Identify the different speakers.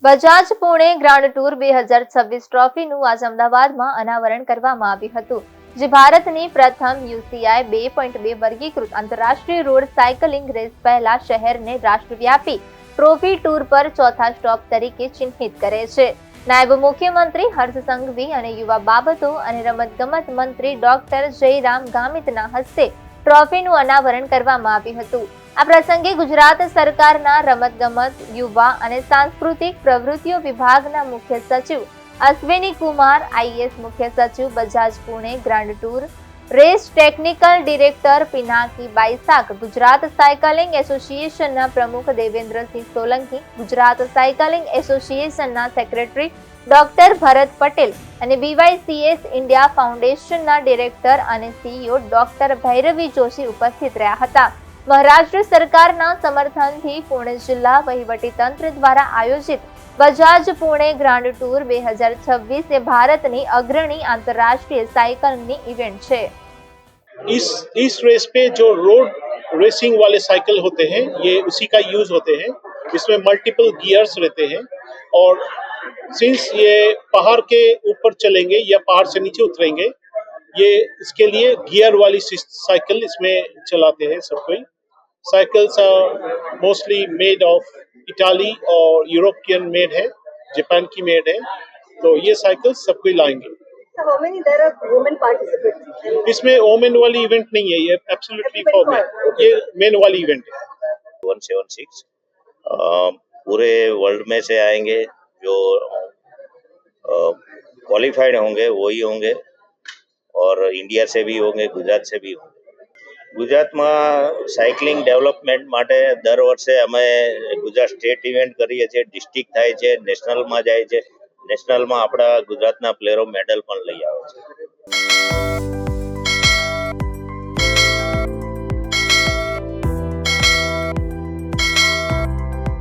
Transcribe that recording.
Speaker 1: Bajaj Pune grand tour 2026 ટ્રોફીનું આજ અમદાવાદમાં અનાવરણ કરવામાં આવ્યું હતું, જે ભારતની પ્રથમ UCI 2.2 વર્ગીકૃત આંતરરાષ્ટ્રીય રોડ સાયકલિંગ રેસ પહેલા શહેરને રાષ્ટ્રવ્યાપી ટ્રોફી ટૂર પર ચોથા સ્ટોપ તરીકે ચિહ્નિત કરે છે. નાયબ મુખ્યમંત્રી હર્ષ સંઘવી અને યુવા બાબતો અને રમતગમત મંત્રી ડોક્ટર જયરામ ગામિતના હસ્તે ટ્રોફીનું અનાવરણ કરવામાં આવ્યું હતું. આ પ્રસંગે ગુજરાત સરકારના રમતગમત, યુવા અને સાંસ્કૃતિક પ્રવૃત્તિઓ વિભાગના મુખ્ય સચિવ અશ્વિની કુમાર, IAS મુખ્ય સચિવ Bajaj Pune grand tour race technical director Pinaki Baisak, Gujarat cycling એસોસિએશનના પ્રમુખ દેવેન્દ્રસિંહ સોલંકી, ગુજરાત સાયકલિંગ એસોસિએશનના સેક્રેટરી ડોક્ટર ભરત પટેલ અને BYCS ઇન્ડિયા ફાઉન્ડેશનના ડિરેક્ટર અને CEO ડોક્ટર ભૈરવી જોશી ઉપસ્થિત રહ્યા હતા. મહારાષ્ટ્ર સરકારના સમર્થનથી પુણે જિલ્લા વહીવટીતંત્ર દ્વારા આયોજિત બજાજ પુણે ગ્રાન્ડ ટૂર 2026 એ ભારતની અગ્રણી आंतरराष्ट्रीय साइकिलिंग इवेंट है।
Speaker 2: इस रेस पे जो रोड रेसिंग वाले साइकिल होते हैं, ये उसी का यूज होते हैं। इसमें मल्टीपल गियर्स रहते हैं और सिंस ये पहाड़ के ऊपर चलेंगे या पहाड़ से नीचे उतरेंगे, ये इसके लिए गियर वाली साइकिल इसमें चलाते हैं सब कोई। Cycles are mostly made of Italy और यूरोपियन मेड है, जापान की मेड है, तो ये साइकिल सब कोई लाएंगे।
Speaker 3: How many there are women participants?
Speaker 2: इसमें वोमेन वाली इवेंट नहीं है, ये एब्सोल्युटली फॉर मेन, ये मेन वाली इवेंट है।
Speaker 4: 176 पूरे वर्ल्ड में से आएंगे, जो क्वालिफाइड होंगे वही होंगे और इंडिया से भी होंगे, गुजरात से भी होंगे। ગુજરાતમાં સાયકલિંગ ડેવલપમેન્ટ માટે દર વર્ષે અમે ગુજરાત સ્ટેટ ઇવેન્ટ કરીએ છીએ, ડિસ્ટ્રિક્ટ થાય છે, નેશનલમાં જાય છે. નેશનલમાં આપણા ગુજરાતના પ્લેયરો મેડલ પણ લઈ આવે છે.